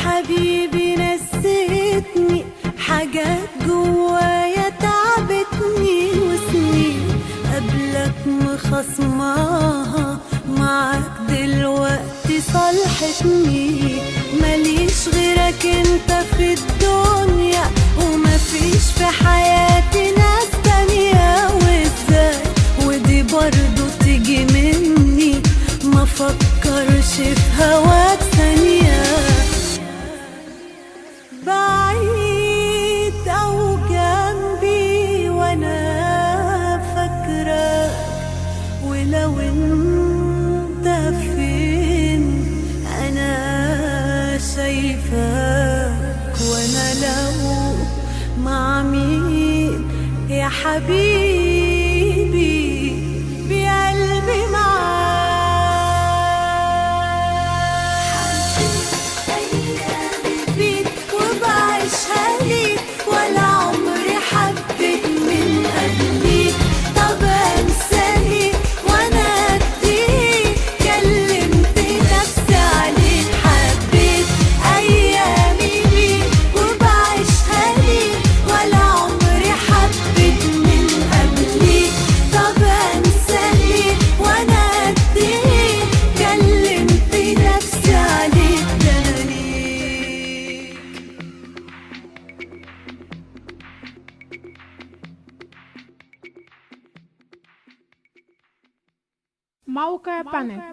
حبيبي نسيتني حاجات جوايا تعبتني، وسنين قبلك مخصماها معاك دلوقتي صالحتني. ماليش غيرك انت في الدنيا، ومفيش في حياتي ناس تانية. وازاي ودي برضو تيجي مني، ما فكرش في هواك ثانية. بعيد أو جنبي وأنا فاكرة، ولو انت فين أنا شايفاك. وأنا لو مع مين يا حبيبي بقلبي معاك. ولا عمري حبيت من قبليك، طب انساني وانا اديك. كلمت نفسي عليك، حبيت ايامي بيك وبعيشها ليك. ولا عمري حبيت من قبليك، طب انساني وانا اديك. كلمت نفسي عليك ده انا ليك. موقع بانك.